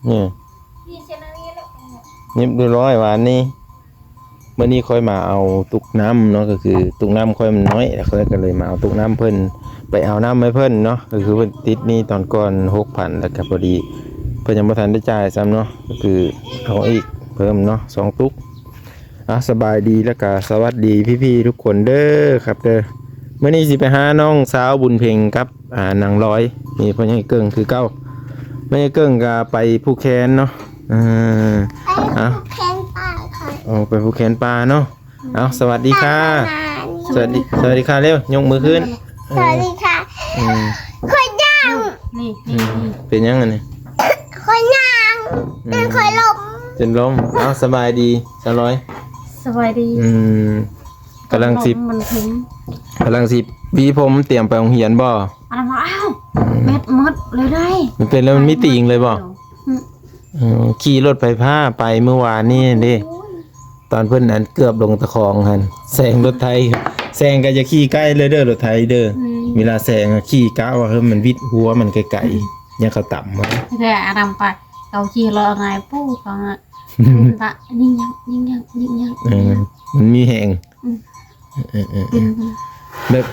นี่ยิบดูร้อยหวานนี่เมื่อนี้ค่อยมาเอาตุกน้ำเนาะก็คือตุกน้ำค่อยมันน้อยแล้วค่อยก็เลยมาเอาตุกน้ำเพิ่นไปเอาน้ำให้เพิ่นเนาะก็คือเพิ่นติดนี่ตอนก่อน 6,000 แล้วก็พอดีเพิ่นยังบ่ทันได้จ่ายซ้ำเนาะก็คือเอาอีกเพิ่มเนาะ2ตุกสบายดีแล้วก็สวัสดีพี่ๆทุกคนเด้อครับเด้อเมื่อนี้สิไปหาน้องสาวบุญเพ็งกับนางร้อยนี่พ่อใหญ่เกิ้งคือเก่าแม่เกิ้งก็ไปภูแคนเนาะแคนป่าค่ะไปภูแคนปลาเนาะเอาสวัสดีค่ะสวัสดีค่ะเร็วยกมือขึ้นสวัสดีค่ะคนย่างนี่เป็นยังไงนี่คนย่างเป็นคนลมจนล้มเอาสบายดีสร้อยสบายดีกำลังสิบวีผมเตรียมไปโรงเรียนบ่อ้าวเม็ดมดเลยได้มันเป็นแล้วมันไม่ติงเลยบ่ขี่รถไฟฟ้าไปเมื่อวานนี่เด้ตอนเพิ่นนั้นเกือบลงตะคองหั่นแซงรถไทยแซงก็จะขี่ใกล้เลยเด้อรถไทยเด้อเวลาแซงขี่ก้าวมันวิดหัวมันไกลๆยังเขาต่ำมาแต่อารมณ์ไปเขาขี่รถไงปู้เขาตะนิ่งยังมันมีแหงแบบ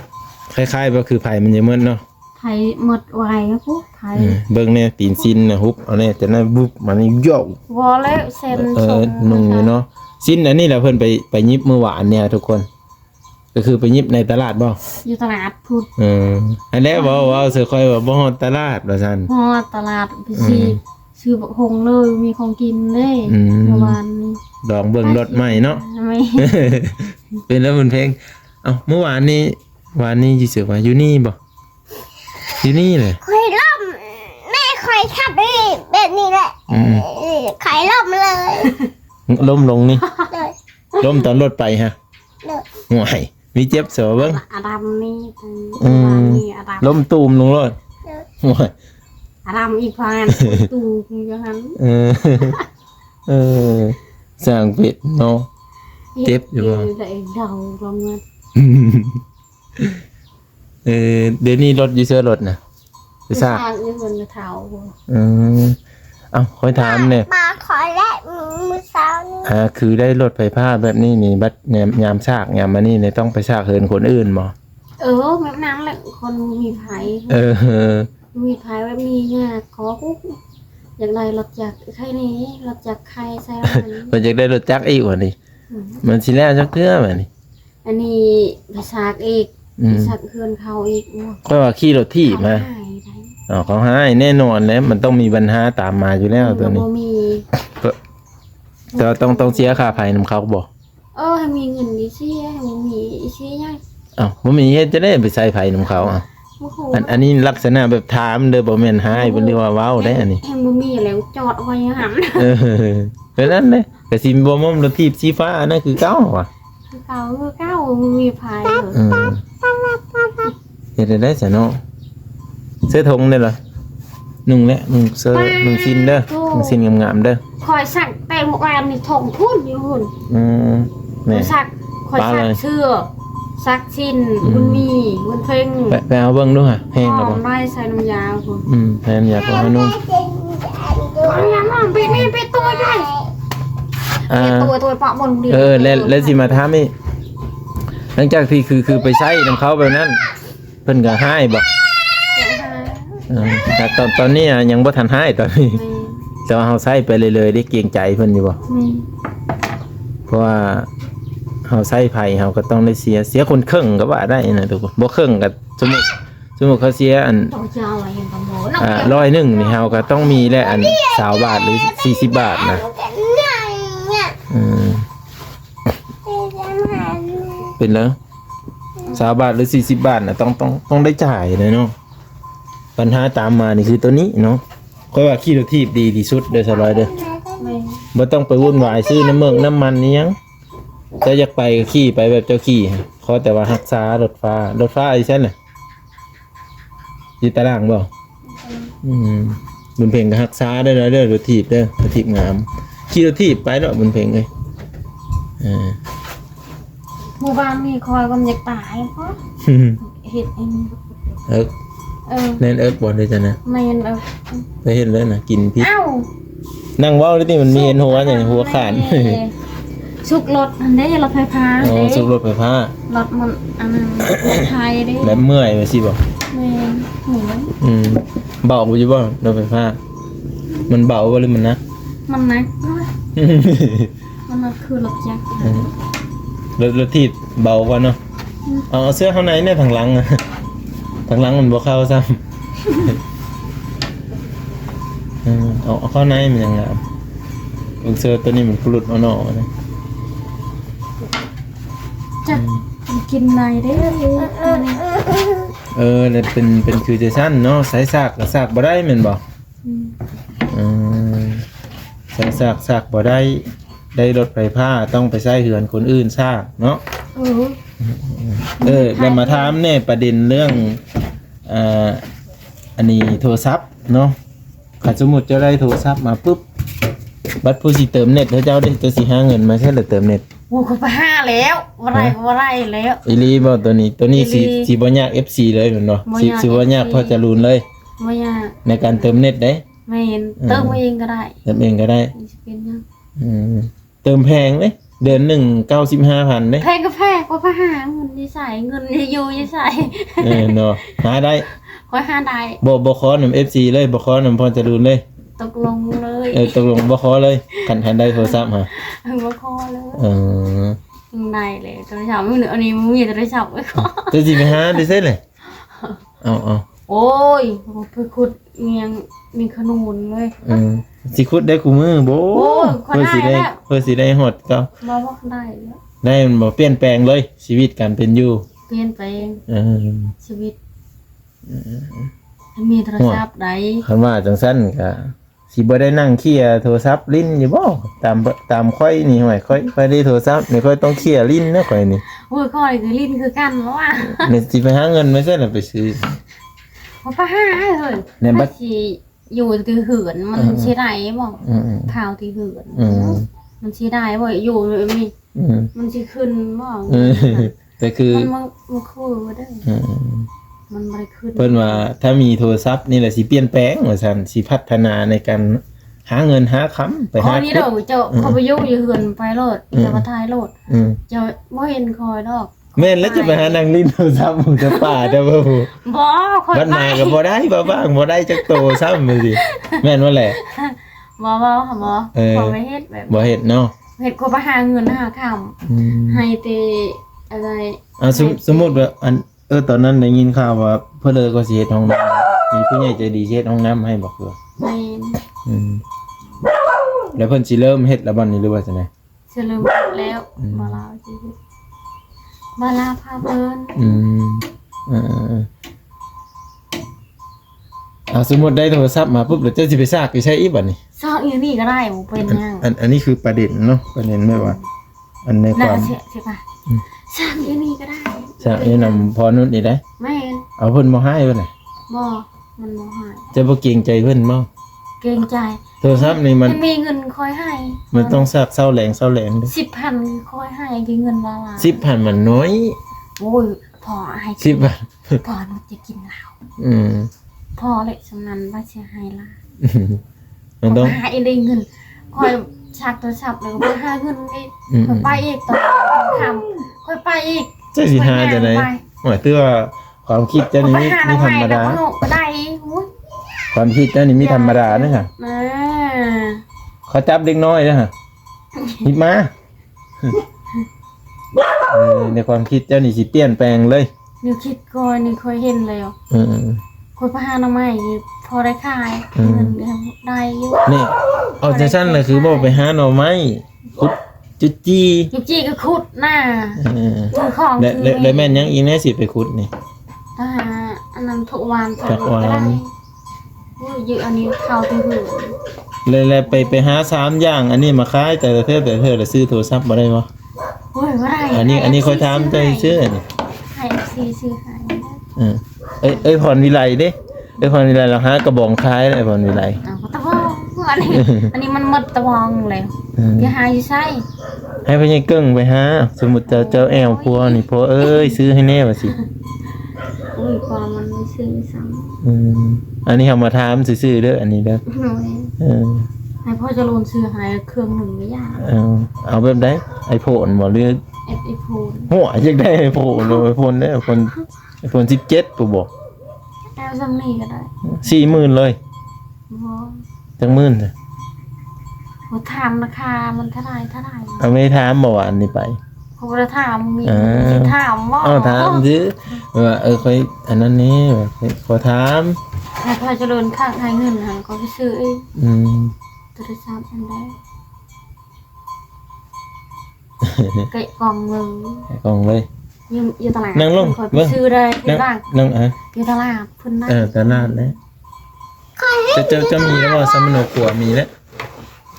คล้ายๆก็คือไผ่มันจะเหมือนเนาะไผ่หมดไวนะปุ๊บไผ่เบิ่งเนี่ยตีนซินนะฮุบเอาเนี่ยจะนั่นบุบมันนี่โยกวอลแล้วเซนนุ่งอยู่เนาะซินอันนี้แหละเพิ่นไปยิบเมื่อวานเนี่ยทุกคนก็คือไปยิบในตลาดบ่อยู่ตลาดพุทธอันนี้บอกว่าเสือคอยว่าบ่ฮอดตลาดว่าซั่นฮอดตลาดพี่ซื้อบักหงเลยมีของกินเลยเมื่อวานนี้ดองเบิ่งรถใหม่เนาะเป็นแล้วมันเพลงเมื่อวานนี้อยู่เสือว่าอยู่นี่บ่อยู่นี่เลยคอยล่มแม่คอยขับแบบนี้แหละขายล่มเลยล่มลงนี่ล่มตอนรถไปฮะห่วยมีเจ็บเสือเบิ่งอารามนี่ล่มตูมลงรถห่วยอารามอีกพานตูมอย่างนั้นสร้างเป็ดเนาะเจ็บอยู่บ่เดาลงมาเดี๋ยวนี้รถยูเซอร์รถนะไปซ่าอยู่บนเท้าค่อยถามเนี่ยมาขอแลกมือเช้านี่คือได้รถไฟฟ้าแบบนี้นี่บัดยามซากยามมานี่เนี่ยต้องไปซากเหินคนอื่นบ่แบบนั้นแหละคนมีไผมีไผแบบนี้เนี่ยขอกุ๊กอยากได้รถจักรใครนี้รถจักรใครใช่มันอยากได้รถจักรอีกว่านี่มันสิแล้วจักเทื่อแบบนี้อันนี้ไปซากอีกสักเฮือนเขาอีกก็ว่าขี่รถที่มาเขาหายแน่นอนแล้วมันต้องมีปัญหาตามมาอยู่แล้วตัวนี้แต่ต้องเสียค่าไฟน้ำเขาบอกให้มีเงินดีเสียให้มีเสียยังมันมีเฮ็ดจะได้ไปใส่ไฟน้ำเขาอันนี้ลักษณะแบบถามเด้อบ่แม่นหายบ่เรียกว่าเว้าได้อันนี้บ่มีแล้วจอดไว้หั่นเพราะนั้นเด้ก็สิบ่มอมรถทีบสีฟ้านั่นคือเก่าว่ะเก่ามีไผเฮ็ดได้ซะเนาะเสื้อทงได้เหรอนุ่งแล้วนุ่งเสื้อนุ่งซินเด้อนุ่งซินงามๆเด้อคอยสักแต่เมื่อวานนี่ทงพุ่นอยู่หุ่นแม่สักคอยสักเสื้อสักชิ้นบุญมีบุญเพ่งไปเอาเบิ่งดูค่ะแห้งแล้วบ่ได้ใส่น้ำยาพุ่นใส่น้ำยาของนุ่งน้ำยามันไปตัวได้ตัวปะบนเดียวแล้วสิมาถามอีกหลังจากที่คือไปใช้น้ำเขาแบบนั้นเพิ่นก็ให้บ่แต่ตอนนี้ยังบ่ทันให้ตอนนี้แต่ว่าเฮาใช้ไปเลยได้เกรงใจเพิ่นอยู่บ่เพราะว่าเฮาใช้ไผเฮาก็ต้องได้เสียคนครึ่งก็ว่าได้นะทุกคนบ่ครึ่งก็สมมุติเขาเสียอัน100นี่เฮาก็ต้องมีแหละอัน20 บาทหรือ40 บาทนะเป็นแล้ว20 บาทหรือ40 บาทน่ะต้องได้จ่ายเลยเนาะปัญหาตามมานี่คือตัวนี้เนาะค่อยว่าขี่รถทีบดีที่สุดเด้อสลอยเด้อบ่ต้องไปวุ่นวายซื้อน้ำมันนี่ยังจะอยากไปก็ขี่ไปแบบเจ้าขี่ขอแต่ว่ารักษารถฟ้าอีซั่นน่ะอยู่ตารางบ่บุญเพ็งก็รักษาได้เด้อรถทีบเด้อรถทีบงามขี่รถทีบไปเนาะบุญเพ็งเอ้ยหมู่บ้านมีคอยกำอยากตายเพราะเฮ็ดเองเล่นบ่ได้จ้ะนะแม่นไปเฮ็ดเลยนะกินพิษ นั่งเว้าแล้วนี่มันมีเห็นหัวอย่างหัวขาด สุกรถมันได้รถไฟฟ้า อ๋อ เด้ สุกรถไฟฟ้าร ถมันอันนั้นรถไทยเด้ แบบเมื่อยว่าสิบ่ แม่นหมู เบาบ่อยู่บ่รถไฟฟ้ามันเบาบ่หรือมันนะ มันนะมันคือรถยักษ์ รถที่เบากว่าเนาะเอาเสื้อข้างในเนี่ยทางหลังอะทางหลังมันบ่เข้าซ้ำเอาเข้าในมันยังไงเสื้อตัวนี้มันกรุดเอาเนาะนะ จะกินอะไรได้ แล้วเป็นคือจะสั้นเนาะสายซากกับซากบ่ได้แม่นบ่สายซากบ่ได้รถไฟฟ้าต้องไปใช้เหือนคนอื่นซากเนาะแล้วมาถามเนี่ยประเด็นเรื่องอันนี้โทรศัพท์เนาะขันสมมุติจะได้โทรศัพท์มาปุ๊บบัดผู้สิเติมเน็ตเจ้าได้จะสิหาเงินมาใช้หรือเติมเน็ต โอ้เขาไปห้าแล้วว่าไรแล้ว อีลีบ่ตัวนี้สิบ่ยาก FC เลยแม่นบ่สิบ่ยากพอจะรูนเลย ไม่ยาก ในการเติมเน็ตได้ ไม่เห็นเติมเองก็ได้ เติมเองก็ได้ เป็นยัง เติมแพงเลยเดือนหนึ่ง 95,000เด้ แพงก็แพงว่าไปหาเงินที่ใส่เงินที่อยู่ที่ใส่ เนาะหาได้ คอยหาได้ บ่ขอนำ FC เลยบ่ขอนำพอจะรูนเลย ตกลงเลย ตกลงบ่ขอเลยคันทันได้โทรศัพท์ฮะ ว่าคอเลย อ ได้เลยโทรศัพท์ไม่เหลืออันนี้มึงมีโทรศัพท์ไว้ก่อน จะสิไปหาได้เซ่เลยเอา โอ้ยไปขุดเมียงมีขนุนเลย สิขุดได้คู่มือบ่ โอ้ยขอได้แล้ว เพื่อสิได้ฮอดก็ บอกว่าได้แล้ว ได้มันบ่เปลี่ยนแปลงเลยชีวิตการเป็นอยู่ เปลี่ยนไป ชีวิตมีโทรศัพท์ไหน คันว่าจังซั่นก็สิบ่ได้นั่งเคลียร์โทรศัพท์ลิ้นอยู่บ่ตามค่อยนี่ห่วยค่อยได้โทรศัพท์นี่ค่อยต้องเคลียร์ลิ้นนะค่อยนี่ โอ้ยค่อยคือลิ้นคือกันแล้วอ่ะ นี่สิไปหาเงินไม่ใช่ล่ะไปซื้อ ว่าป้าห้าเลย ในบัด ถ้าสิอยู่ที่เหือนมันสิได้บ่ ข่าวที่เหือนมันสิได้บ่อยู่มีมันสิขึ้นบ่ แต่คือ มันคือบ่ได้มันบ่ได้ขึ้น เพิ่นว่าถ้ามีโทรศัพท์นี่แหละสิเปลี่ยนแปลงว่าซั่นสิพัฒนาในการหาเงินหาค้ำไป ข้อ หา นี้เด้อเจ้าเขาไปอยู่เหือนไปโลดจะมาทายโลด เจ้าบ่เห็นคอยดอก แม่นแล้วจะไปหานั่งลิ้นโทรศัพท์มึงจะป่าเด้อบ่ฮู้ บ่คอย บัด ไป มาก็บ่ได้บ้างบ่ได้จักโตซ้ำเลยสิแม่นว่าแหละ บ่ขอไม่เฮ็ดแบบ บ่เฮ็ดเนาะ เฮ็ดก็ไปหาเงินหาคำให้แต่อะไร สมมุติว่าตอนนั้นได้ยินข่าวว่าเพิ่นเลยก็สิเฮ็ดห้องน้ำมีผู้ใหญ่ใจดีสิเฮ็ดห้องน้ำให้บอกว่า แม่น แล้วเพิ่นสิเริ่มเฮ็ดแล้วบัดนี้หรือว่าจังได๋ สิลืมแล้วบ่ลาสิบ่ลาพาเพิ่น สมมุติได้โทรศัพท์มาปุ๊บแล้วเจ้าสิไปซากไปใช้อีกบัดนี้ ซอกอีนี่ก็ได้บ่เป็นหยัง อันนี้คือประเด็นเนาะประเด็นไม่ว่า อันในค น่าว าม เสียใช่ป่ะซอกอีนี่ก็ได้ จะแนะนำพอนุ่นนี่ได้ แม่น เอาเพิ่นมาให้เพิ่นน่ะ บ่มันบ่ให้ จะบ่เกรงใจเพิ่นบ่ เกรงใจ โทรศัพท์นี่มัน มีเงินคอยให้ มันต้องซากเซาแหลงเด้อ 10,000คอยให้กี่เงินละล่ะ 10,000มันน้อย โอ้ยพอให้ 10,000 พอหนูจะกินเหล้า ม พอเลยสำนันว่าจะให้ล่ะ มันต้อง หาเองได้เงินคอยชักโทรศัพท์แล้วก็ไปหาเงินอีกคอยไปอีกตอนทำคอยไปอีก เจ้าสิหาจังได๋หมายถึงว่าความคิดเจ้านี่มีธรรมดา ก็ได้อุ้ย ความคิดเจ้านี่มีธรรมดาเด้อค่ะ มา เขาจับเด็กน้อยเด้อค่ะหยิบมาในความคิดเจ้านี่สิเปลี่ยนแปลงเลย นิวคิดก่อนนี่เคยเห็นเลยคอยไปหาหน่อไม้พอได้ขายเงินได้อยู่ นี่เอาจังซั่นเลยคือบ่ไปหาหน่อไม้ขุดจุจี้ ยุกจี้ก็ขุดหน้าคือของ และแม่นยังอีกแน่สิไปขุดนี่ ถ้าหาอันนั้นทุกวัน ทุกวัน อยู่อันนี้เท่าที่หือ เลยไปหา3อย่างอันนี้มาขายแต่ละเธอแล้วซื้อโทรศัพท์บ่ได้บ่ โอ้ยว่าไร อันนี้ค่อยถามใจซื้อนี่ ให้ซีซื้อให้ พรวิไลเด้พรวิไลเราหากระบองขายได้พรวิไล เอาตะบองอันนี้มันหมดตะบองเลยอย่าหาอยู่ใส่ ให้พ่อใหญ่เกิ้งไปหาสมมุติเจ้าแอวพัวนี่พัวเอ้ยซื้อให้แน่ว่าสิ อุ้ยความมันไม่ซื้อซ้ อันนี้เฮามาถามซื่อๆเด้ออันนี้เด้อ ำ ให้พ่อจะโลนซื้อหายเครื่องหนึ่งไม่ยาก เอาแบบได้ไอโฟนบ่หรือ ไอโฟน หัวอยากได้ไอโฟนไอโฟนได้ไอโฟน17ปุ๊บบ่ แอลซัมนี่ก็ได้ 40,000เลย บ่ จังหมื่นจ้ะ บ่ถามราคามันเท่าไหร่ เอาไม่ถามบ่ว่าอันนี้ไป เขาบ่ได้ถามมี อ่า สิถามบ่ ถามซื้อว่าค่อยอันนั้นนี่ขอถาม ให้พ่อจะโลนข้างให้เงินหันก็ไปซื้อเอง อืม ตัวที่3อันใดไก่กล่องหนึง กล่องเลย อยู่ตลาด นั่งลง คอยไปซื้อได้ที่บ้าน นั่งอยู่ตลาดเพิ่นนั่ง ตลาดแล้วจะมีแล้วว่าสมโนครัวมีแล้ว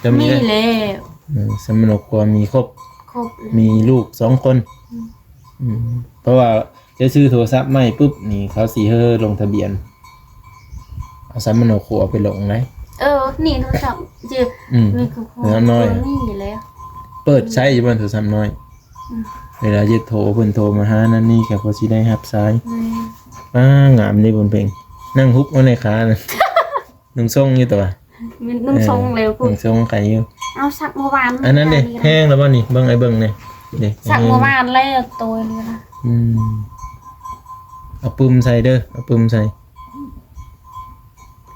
จะมี มี แล้ว แล้ว สมโนครัวมีครบ ครบเลย มีลูก2 คนเพราะว่าจะซื้อโทรศัพท์ใหม่ปุ๊บนี่เขาสิเฮอลงทะเบียนเอาสมโนครัวไปลงไหน นี่โทรศัพท์จือมีคือพอ น้อย นี่แล้ว เปิดใช้อยู่บนโทรศัพท์น้อยเวลาจะโทรเพิ่นโทรมาหานั่นนี่ก็พอสิได้รับสายงามนี่บนเพลงนั่งฮุบเอาในขาน่ะนุ่งทรงอยู่ตัว มีนุ่งทรงเร็วกู นุ่งทรงไก่อยู่ เอาสักเมื่อวาน อันนั้นเด้แห้งแล้วบ่นี่เบิ่งไอ้เบิ่งนี่เด้ สักเมื่อวานแล้วตัวเลยนะ เอาปึ้มใส่เด้อเอาปึ้มใส่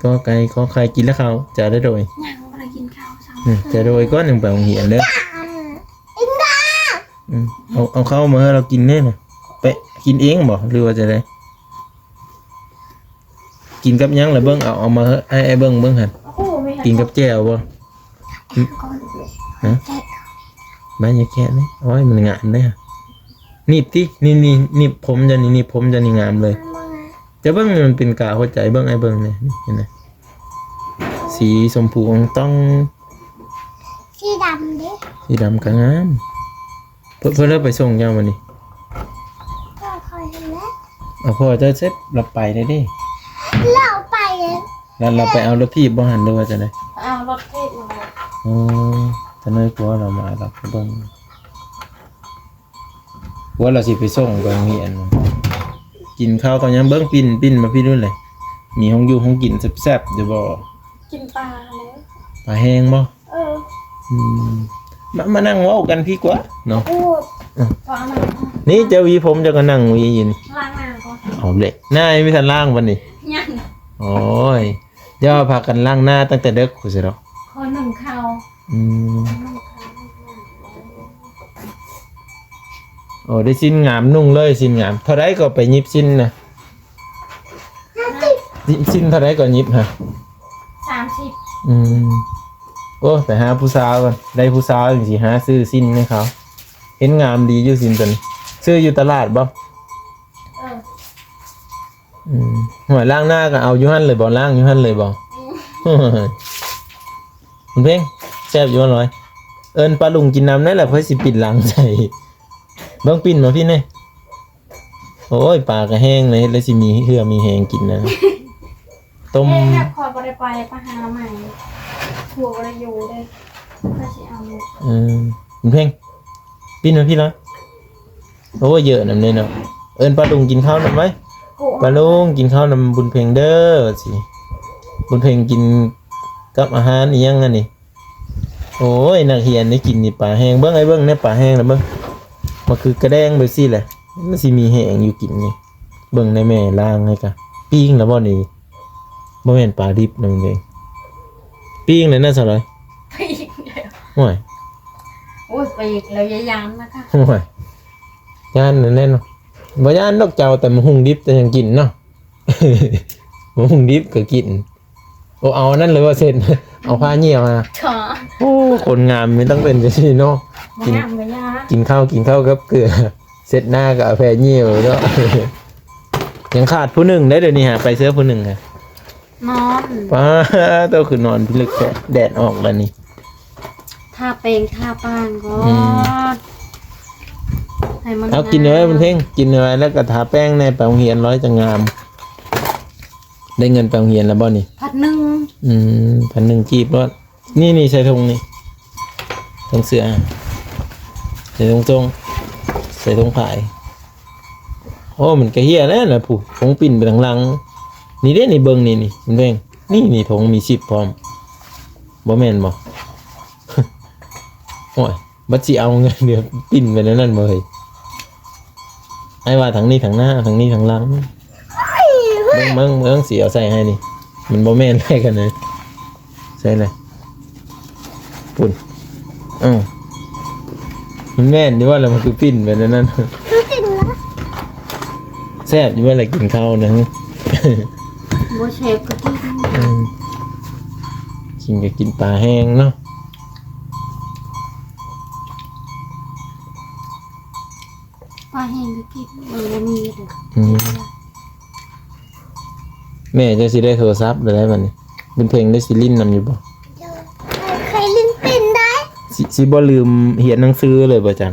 ก็ไก่ก็ไข่กินแล้วเขาจะได้โดย ยังไม่ได้กินข้าวซ้ำ จะโดยก้อนหนึ่งไปโรงเรียนเด้อ อินดา เอาเข้ามาให้เรากินแน่น่ะไปกินเองบ่หรือว่าจะได้กินกับหยังล่ะเบิ่งเอามาให้ไอ้เบิ่งหั่น โอ้โหไม่ กินกับแจ่วบ่ ก่อน บ้านอย่าแกะนี่โอ้ยมันงามเด้อนี่ตินี่นี่ผมจะนี่ผมจะนี่งามเลยจะเบิ่งมันเป็นกาหัวใจเบิ่งไอ้เบิ่งนี่เห็นไหมสีชมพูต้อง สีดำดิ สีดำก็งามเพิ่นเลิกไปส่งยังวันนี้ ก็คอยเห็นแล้ว เอาพอจะเซ็ตเราไปได้ดิ เราไปเลย แล้วเราไปเอารถที่บ่หันด้วยว่าจะได้ เอารถเทศมาเลย อ๋อจะน้อยกลัวเรามารับเบิ่งว่าเราสิไปส่งไปโรงเรียนกินข้าวก็ยังเบิ่งปิ้นมาพี่นู่นเลยมีห้องอยู่ห้องกินแซ่บๆเดี๋ยวบ่ กินปลาแล้ว ปลาแห้งบ่ อืม มานั่งเว้ากันพี่กว่าเนาะ พูดพอเอามา นี่เจ้าวีผมจะก็นั่งวีอยู่นี่ ล้างหน้าก่อน เอาเลยหน้ายังไม่ทันล้างวันนี้ ยัง โอ้ยเดี๋ยวพากันล้างหน้าตั้งแต่เด็กคุยสิเนาะ คนหนึ่งข้าว อืมโอ้ได้สิ้นงามนุ่งเลยสิ้นงามเท่าไรก็ไปยิบสิ้นนะสิ้นเท่าไรก็ยิบฮะ 30 อืมโอ้ไปหาผู้สาวก่อนได้ผู้สาวจริงๆหาซื้อสิ้นให้เขาเห็นงามดีอยู่สิ้นตัวนี้ซื้ออยู่ตลาดบ่ หัวล่างหน้าก็เอาอยู่หั่นเลยบ่ล่างอยู่หั่นเลยบ่คุณเพ่งแซ่บอยู่บ่น้อยเอิ้นปลาลุงกินน้ำนั่นแหละเพิ่นสิปิดหลังใส่เบิ่งปิ่นมาพี่นี่โอ้ยปลาก็แห้งเลยแล้วสิมีเหือมีแห้งกินนะต้ม แค่คอยไปไปหาใหม่หัวอะไรอยู่เลยก็จะเอา คุณเพ่งปิ่นมาพี่น้อยโอ้ยเยอะนำเลยเนาะเอิ้นปลาลุงกินข้าวนำไว้ปลาลุงกินข้าวนำบุญเพ่งเด้อสิบุญเพ่งกินกับอาหารอีหยังอันนี้โอ้ยนักเรียนได้กินนี่ปลาแห้งเบิ่งไอ้เบิ่งเนี่ยปลาแห้งแล้วเบิ่งมันคือกระแดงไปสิแหละมันสิมีแห้งอยู่กินนี่เบิ่งในแม่ล้างให้กะปิ้งแล้วบ่นี่บ่แม่นปลาดิบนั่นเองปิ้งเลยนะซะเลย ไปอีกแล้ว โอ้ย โอ้ยไปอีกแล้วยายามนะคะ โอ้ยย่านนั่นแน่เนาะบ่ย่านดอกเจ้าแต่มันหุงดิบแต่ยังกินเนาะ มันหุงดิบก็กินโอ้เอานั่นเลยว่าเสร็จ เอาผ้าเหี่ยวมา ขอ โอ้คนงามไม่ต้องเป็นจังซี่เนาะ มายามมายา กินข้าวกับเกลือ เสร็จหน้ากับแพรเหี่ยวเนาะ ยังขาดผู้หนึ่งได้เดี๋ยวนี้ฮะไปเสื้อผู้หนึ่งฮะ นอน ป้าตัวคือนอนพิลึกแดดออกแล้วนี่ ทาเปงทาปานก่อ อื นให้มัน เอากินไว้มันเพ่งกินไว้แล้วก็ทาแป้งในไปโรงเรียนร้อยจะงาม ได้เงินไปโรงเรียนแล้วบ่นี่ พัดหนึ่ง 1,000กีบรถนี่ใส่ธงนี่ธงเสือใส่ธงจงใส่ธงผายโอ้มันกระเฮียแล้วนะผู้ธงปิ่นไปทางหลังนี่เด้นี่เบิ่งนี่มันเพ่งนี่ธงมี10พร้อม บ่แม่นบ่ โอ้ยบัดสิเอาเงินเดี๋ยวปิ้นไปนั่นบ่เฮ้ยไอ้ว่าทางนี้ทางหน้าทางนี้ทางหลังเมืองสิเอาใส่ให้นี่มันบ่แม่นได้กันเลยใส่เลยปุ่นมันแม่นอยู่ว่าแล้วมันคือปิ้นไปนั่น จริงเหรอ แซ่บอยู่ว่าอะไรกินข้าวนะ โบเชฟก็กิน กินก็กินปลาแห้งเนาะ ปลาแห้งก็กินมันมีเด้อ แม่จะสิได้โทรศัพท์ได้บัดนี้เป็นเพลงได้สิลิ้นนำอยู่บ่ เคยลิ้นปินได้ สิบ่ลืมเขียนหนังสือเลยบ่จัง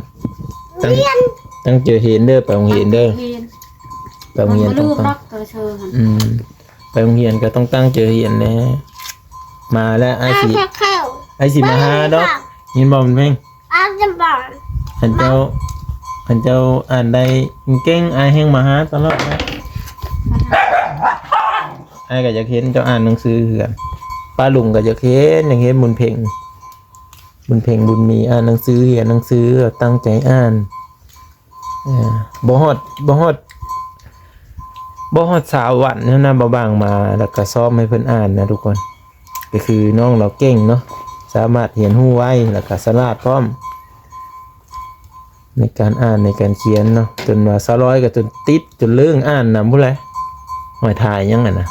เรียน ตั้งเจอเห็นเด้อไปโรงเรียนเด้อ เรียน ไปโรงเรียน มัน ต้อ ลื ง ม ตั้ง รักตัวเธอหั่น ไปโรงเรียนก็ต้องตั้งเจอเห็นแน่มาแล้วไอ้สิ เข้า ไอ้สิมาหาดอกยินบ่มันเพลง อาจะบอก คันเจ้าอ่านได้เก่งอ้ายแฮงมาหาตลอดนะอ้ายก็อยากเห็นเจ้าอ่านหนังสือคือกันป้าลุงก็อยากเห็นบุญเพ่งบุญมีอ่านหนังสือเรียนหนังสือตั้งใจอ่านบ่ฮอดสาววันเนี่ยนะบ่บางมาแล้วก็ซ้อมให้เพิ่นอ่านนะทุกคนก็คือน้องเราเก่งเนาะสามารถเรียนรู้ไว้แล้วก็ฉลาดพร้อมในการอ่านในการเขียนเนาะจนว่า200ก็จนติดจนเรื่องอ่านนำผู้ใดหอยถ่ายยังไงนะ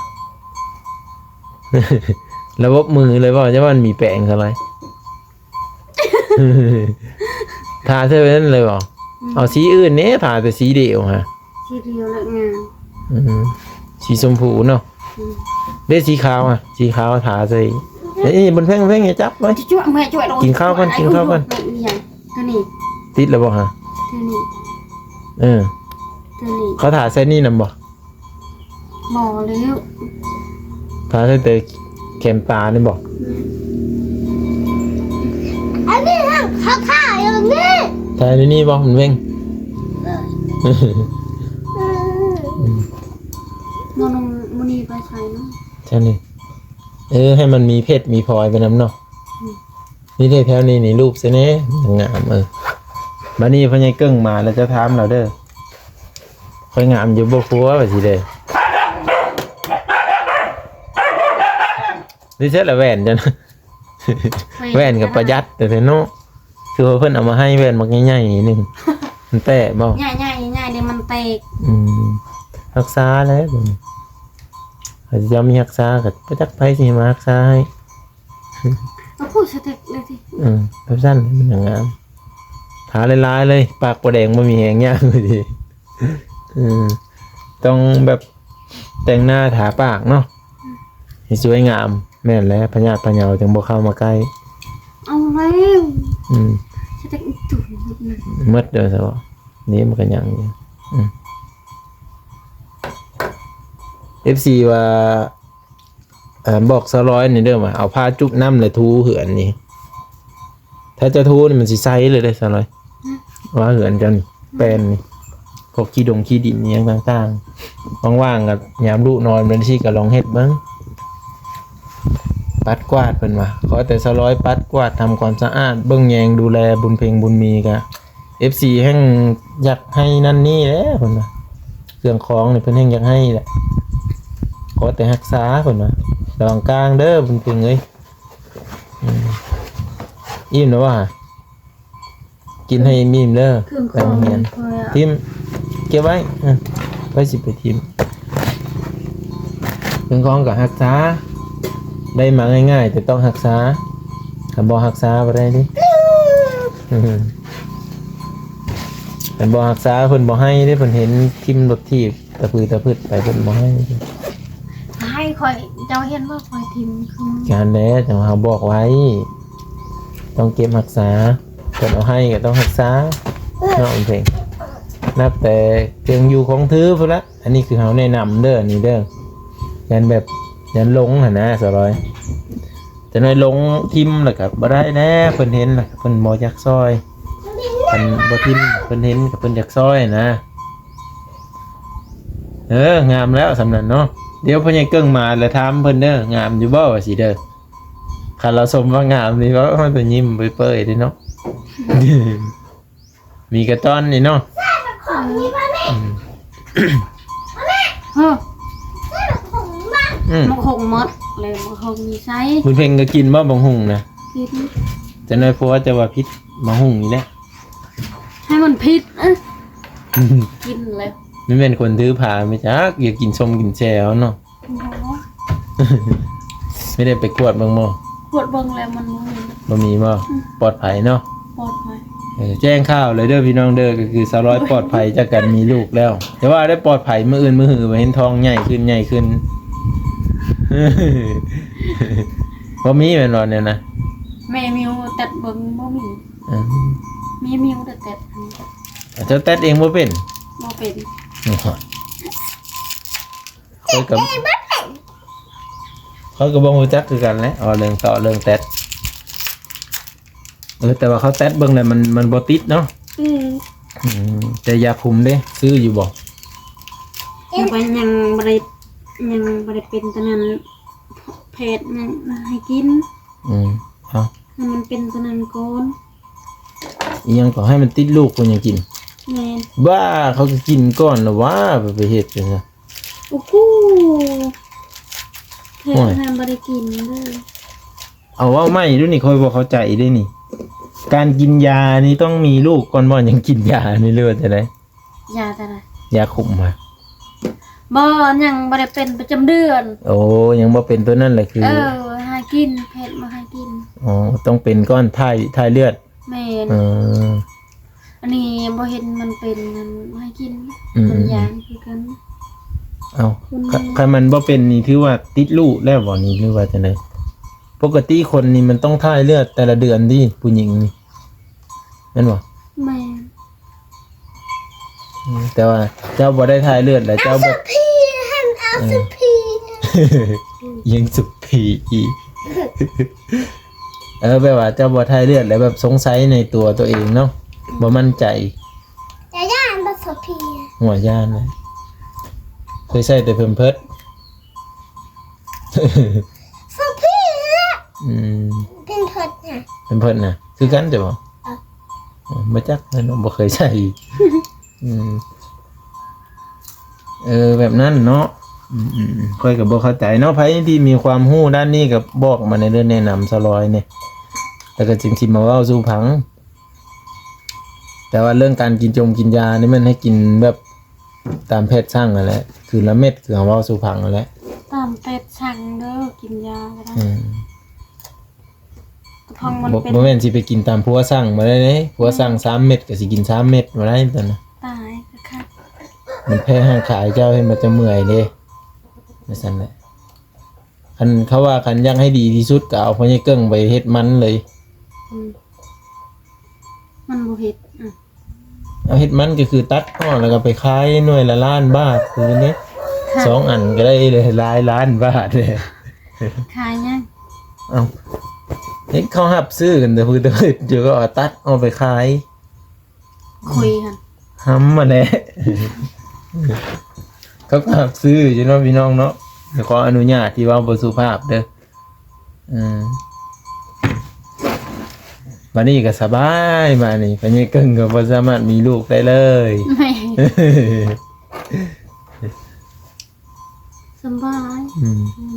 ระบบมือเลยว่าจะว่ามันมีแปลงอะไร ทาเท่านั้นเลยบอกเอาสีอื่นเนี้ยทาแต่สีเดียวฮะ ทีเดียวแล้วงาม สีชมพูเนาะได้สีขาวอ่ะสีขาวทาใส่บนแพงอย่าจับไว้ ช่วยแม่ช่วย กินข้าวก่อนกินข้าวก่อน ตัวนี้ ติดแล้วบ่ฮะ ตัวนี้ ตัวนี้เขาทาใส่นี่นำบ่ หมอแล้ว ทาใส่แต่แคมปลานี่บ่ อันนี้ทางเขาถ่ายอยู่นี่ ทาในนี่บ่มันเพ่ง นนมุนีไปใช้เนาะ ใช่นี่ให้มันมีเพชรมีพลอยไปนำเนาะนี่แถวนี้นี่รูปซะแน่งามบัดนี้พ่อใหญ่เกิ้งมาแล้วจะถามเราเด้อค่อยงามอยู่บ่ครัวว่าสิเด้นี่เสร็จแล้วแหวนจ้ะนะ แหวนกับประหยัดแต่เนาะคือว่าเพิ่นเอามาให้แหวนมักใหญ่ๆนึงมันแตะบ่ ง่ายเดี๋ยวมันเตก รักษาแล้วบ่อาจจะมีรักษาก็บ่จักไผสิมารักษาให้ เอาพูดสเต็กเลยสิ แบบสั้นมันอย่างงามหาหลายๆเลยปากบ่แดงบ่มีแหงย่างเลยดิต้องแบบแต่งหน้าทาปากเนาะให้สวยงามแม่นแล้วพญาติพะเยาจังบ่เข้ามาใกล้ เอาแล้วสเต็กตุ่น หมดเด้อซะบ่นี่มันก็ยังอยู่FC ว่าบอก200นี่เด้อว่าเอาผ้าจุ๊บน้ำเลยทูเหือนนี่ถ้าจะทูนี่มันสิใสเลยได้200ว่าเหือนจังแปลนนี่พวกขี้ดินนี่ยังต่างๆว่างๆก็ยามลูกนอนมันสิก็ลองเฮ็ดเบิ่งปัดกวาดเพิ่นว่าขอแต่200ปัดกวาดทำความสะอาดเบิ่งแยงดูแลบุญเพ็งบุญมีก็ FC แห่งอยากให้นั่นนี่แหละเพิ่นว่าเครื่องของนี่เพิ่นแห่งอยากให้แหละขอแต่รักษาเพิ่นว่าระวังกลางเด้อบุญเพ็งเอ้ยอิ่มแล้วว่ากินให้อิ่มเด้อ เครื่อง ไปโรงเรียนทิมเก็บไว้ไว้สิไปทิมเครื่องของก็รักษาได้มาง่ายๆแต่ต้องรักษาถ้าบ่รักษาบ่ได้ดิแต่บ่รักษาเพิ่นบ่ให้เด้เพิ่นเห็นทิมรถทีบตะพือตะพึดไปเพิ่นบ่ให้ ให้คอยเจ้าเห็นว่าคอยทิมคือ การแล้วจังเฮาบอกไว้ ต้องเก็บรักษาเพิ่นเอาให้ก็ต้องรักษาเนาะเพลงนับแต่เครื่องอยู่ของถือพุ่นละอันนี้คือเฮาแนะนำเด้อนี่เด้อยันแบบยันหลงหั่นนะ200จะน้อยหลงทิมแล้วก็บ่ได้แน่เพิ่นเห็นล่ะเพิ่นบ่อยากซอยเพิ่นบ่ทิมเพิ่นเห็นก็เพิ่นอยากซอยนะงามแล้วสำนั้นเนาะเดี๋ยวพ่อใหญ่เกิ้งมาแล้วถามเพิ่นเด้องามอยู่บ่ว่าสิเด้อ คันเราชมว่างามนี่ว่ามันเป็นยิ้มเปื่อยๆดิเนาะ มีกระต้อนนี่เนาะ ของนี่ป่ะแม่ เฮ้อ ของบ้าน มันคงหมดเลยมันคงมีไซส์ บุญเพ็งก็กินบ่บังหุ่งนะ กิน จะน้อยเพราะว่าจะว่าพิษบังหุ่งนี่แหละ ให้มันพิษกินเลย ไม่เป็นคนถือผ้าไม่จักอยากกินส้มกินแจวเนาะ ไม่ได้ไปกวดบางโม ปวดเบิ่งแล้วมันมึน บ่มีบ่ปลอดภัยเนาะ ปลอดภัย แจ้งข่าวเลยเด้อพี่น้องเด้อก็คือสาวร้อยปลอดภัยจากกันมีลูกแล้ว แต่ว่าได้ปลอดภัยมื้ออื่นมื้อหือไปเห็นท้องใหญ่ขึ้นใหญ่ขึ้น บ่มีแม่นบ่เนี่ยนะ แม่มิวตัดเบิ่งบ่มี อืม มีมิวแต่ตัดอันนี้ เจ้าแต๊ดเองบ่เป็น บ่เป็น เขาก็บ่รู้จักคือกันแหละเอาเรื่องต่อเรื่องแต๊ดแต่ว่าเขาแต๊ดเบิ่งแล้วมันบ่ติดเนาะแต่ยาคุมเด้ซื้ออยู่บ่ ยังไปยังบ่ได้เป็นตอนนั้นเพจยังให้กิน เอา ให้มันเป็นตอนนั้นก่อน อีหยังก็ให้มันติดลูกคนยังกิน แม่น บ้าเขาก็กินก่อนแล้วว่าไปเฮ็ดจังซั่น โอ้โหเพจทำบ่ได้กินเด้อ เอาว่าไม่ดูนี่ค่อยบ่เข้าใจได้นี่ การกินยานี่ต้องมีลูกก่อนบ่ยังกินยานี่เลือดจังได๋ ยาแต่ละ ยาคุมมา บ่ยังบ่ได้เป็นประจำเดือน โอ้ยังบ่เป็นตัวนั้นแหละคือ ให้กินเพจมาให้กิน อ๋อต้องเป็นก้อนท้ายเลือด แม่น อ อันนี้บ่เห็นมันเป็นมันให้กิน อืม มันยางคือกัน เอาใครมันบ่เป็นนี่ถือว่าติดลูกแล้วบ่นี่หรือว่าจังได๋ปกติคนนี่มันต้องท้ายเลือดแต่ละเดือนดิผู้หญิงนี่แม่นบ่ แม่ แต่ว่าเจ้าบ่ได้ท้ายเลือดแล้วเจ้าบ่ พี่หันเอาสุพี ยังสุขีอีก แบบว่าเจ้าบ่ท้ายเลือดแล้วแบบสงสัยในตัวเองเนาะบ่มั่นใจ แต่ย่าอันเป็นสุพี หัวย่านนะเคยใส่แต่เพิ่มเพิด สุพีละ อืม เป็นเพิดน่ะ เป็นเพิ่นน่ะคือกันจ้ะบ่ อ่ะ บ่จักเลยเนาะบ่เคยใส่อืมแบบนั้นเนาะค่อยก็บ่เข้าใจเนาะไผที่มีความรู้ด้านนี้ก็บอกมาในเรื่องแนะนำซะลอยเนี่ยแล้วก็จึงสิมาเว้าสู่พัง แต่ว่าเรื่องการกินยานี่มันให้กินแบบตามแพทย์ช่างนั่นแหละคือละเม็ดคือเว้าสู่พังนั่นแหละ ตามเป็ดสั่งเด้อกินยาก็ได้ อืม กระเพาะมันเป็น บ่แม่นสิไปกินตามผัวสั่งมาได้เด้ผัวสั่ง3เม็ดก็สิกิน3เม็ดบ่ได้ตอนน่ะ ตายก็ค่ะ มันแพ้ห้างขายเจ้าเห็นมันจะเมื่อยเด้นั่นซั่นแหละคันเขาว่าคันอยากให้ดีที่สุดก็เอาพ่อใหญ่เกิ้งไปเฮ็ดมันเลย อืมมันบ่เฮ็ดอ่ะ เอาเฮ็ดมันก็คือตัดอ้อแล้วก็ไปขายหน่วยละล้านบาทคือนี้2อันก็ได้เลยหลายล้านบาทเลย ขายยัง เอ้าเฮ็ดเขารับซื้อกันแต่คือเดี๋ยวก็เอาตัดเอาไปขาย คุยกัน หำมาแหละ เขาก็รับซื้ออยู่เนาะพี่น้องเนาะเดี๋ยวขออนุญาตที่เว่าบ่สุภาพเด้อวันนี้ก็สบายมานี่พ่อใหญ่เกิ้งก็บ่สามารถมีลูกได้เลย ไม่สบาย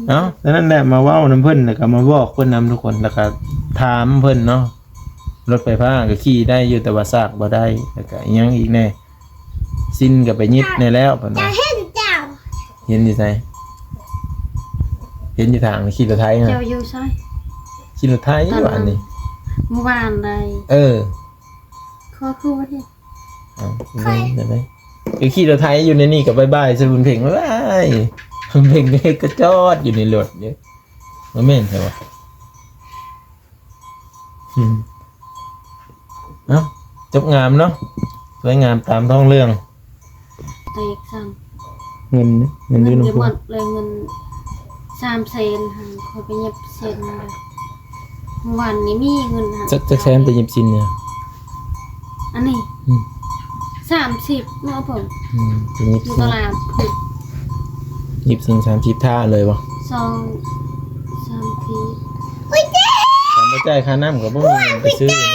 เอ้าแล้วนั่นแหละมาเว้าน้ำเพิ่นแล้วก็มาบอกเพิ่นนำทุกคนแล้วก็ถามเพิ่นเนาะรถไฟฟ้าก็ขี่ได้อยู่แต่ว่าซากบ่ได้แล้วก็อิหยังอีกแน่สิ้นก็ไปยิดแน่แล้วเพิ่น จะ ว่า เห็นเจ้า เห็นอยู่ไสเห็นอยู่ทางขี่รถไถฮะ เจ้าอยู่ใช่ ขี่รถไถอยู่อันนี้ เมื่อวานใด ขอคือว่าที่ ได้ไหมก็ขี่รถไถอยู่ในนี่ก็บ๊ายๆซะบุญเพ่งบ๊ายบายบุญเพ่งนี่ก็จอดอยู่ในรถเนี่ยบ่แม่นใช่บ่เอ้าจบงามเนาะสวยงามตามท้องเรื่อง เตกซ้ำ เงินอยู่ เงิน ใน เยอะ พว หม ก ดเลยเงิน3 เซนหันคอยไปเย็บเซนเลยเมื่อวานนี้มีเงินหัน จักแสนไปหยิบสินเนี่ย อันนี้ อืม 30เนาะผม ไปหยิบ อยู่ สิน ตลาดพุด หยิบสิน30ท่าเลยวะ 2 3 ที อุ้ยเจ๊ จ่ายค่าน้ำก็บ่มีเงินไปซื้อนะ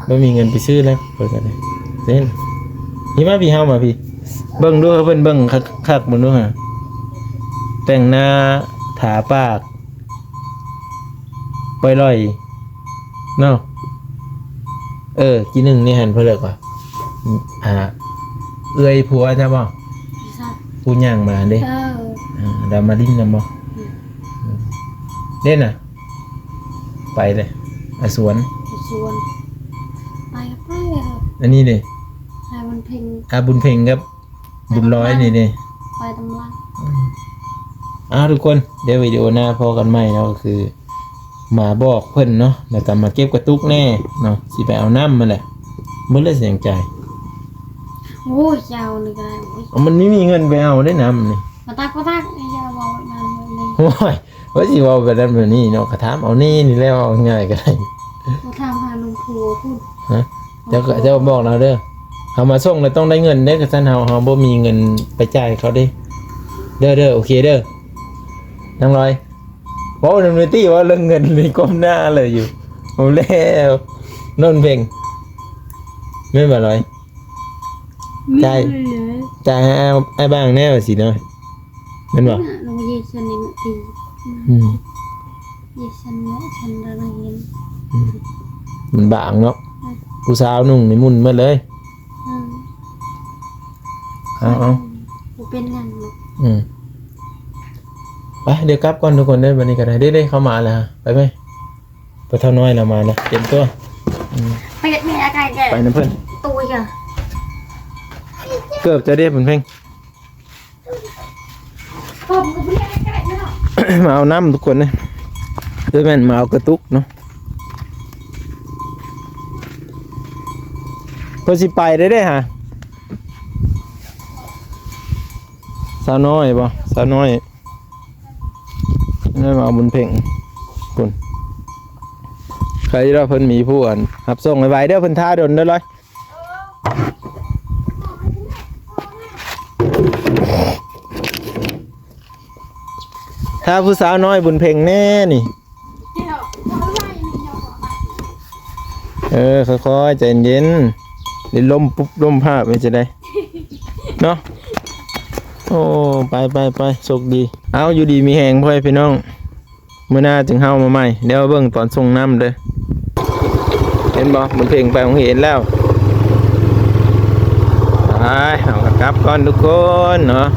บ่มีเงินไปซื้อแล้วเพิ่นก็ได้เด้นนี่มาพี่เฮามาพี่เบิ่งดูเพิ่นเบิ่งคักๆเบิ่งดูฮะแต่งหน้าถาปากปล่อยลอยเนาะกินหนึ่งนี่หันเพิ่นเลิกว่ะเอื้อยผัวใช่บ่ สัตว์ ผู้ย่างมาเด้ เรามาดิ้นนำบ่เล่นน่ะไปเลยสวน ชวนไปเลย อันนี้ดิ ให้มันเพ่ง บุญเพ็งครับบุญร้อยนี่ดิ ไปตำลัง ทุกคนเดี๋ยววิดีโอหน้าพอกันใหม่เนาะก็คือมาบอกเพิ่นเนาะแล้วก็มาเก็บกระตุกแน่เนาะสิไปเอาน้ำมาแหละมื้อละเสียงใจ โอ้ยยาวเลยก็ได้โอ้ย มันไม่มีเงินไปเอาได้น้ำนี่ มาตักยาวเอานานเลย โอ้ยว่าสิเว้าแบบนั้นแบบนี้เนาะก็ถามเอานี่แล้วเอาง่ายก็ได้ มาทำหาลุงผัวพูด ฮะเจ้าบอกเราเด้อเอามาส่งแล้วต้องได้เงินเด้อก็ซั่นเฮาบ่มีเงินไปจ่ายเขาเด้โอเคเด้อนางลอยเว้านำหน้าที่ว่าเรื่องเงินนี่ก้มหน้าเลยอยู่เอาแล้วนนเพ่งแม่นบ่ลอยจ่ายให้ไอ้บ้างแน่ว่าสิเนาะแม่นบ่ ลงยีฉันนี่ตียีฉันและฉันอะไรเห็น มันบางเนาะผู้สาวนุ่งนี่มุ่นหมดเลยเอา กูเป็นงานลูก ไปเดี๋ยวกลับก่อนทุกคนเด้อวันนี้ก็ได้เด้เข้ามาแล้วไปไหมไปเท่าน้อยเรามาแล้วเต็มตัว ไปกับแม่อะไรแก ไปนะเพื่อน ตัวอ่ะ เกือบจะได้ผลเพลง ผมกับแม่อะไรเนาะ มาเอาน้ำทุกคนเลยด้วยแม่นมาเอากระตุกเนาะเพื่อสิไปได้ฮะสาวน้อยบ่สาวน้อยนี่มาเอาบุญเพ่งคุณใครที่เราเพิ่นมีผู้อันรับส่งไว้เด้อเพิ่นท่าดนเด้อเลยถ้าผู้สาวน้อยบุญเพ่งแน่นี่ค่อยๆใจเย็นเดี๋ยวล้มปุ๊บล้มภาพไม่จะได้เนาะโอ้ไปโชคดีเอาอยู่ดีมีแหงพ่อพี่น้องเมื่อหน้าจึงเฮามาใหม่เดี๋ยวเบิ่งตอนส่งน้ำเด้อเห็นบ่บุญเพ่งไปของเห็นแล้วไปเอากลับก่อนทุกคนเนาะ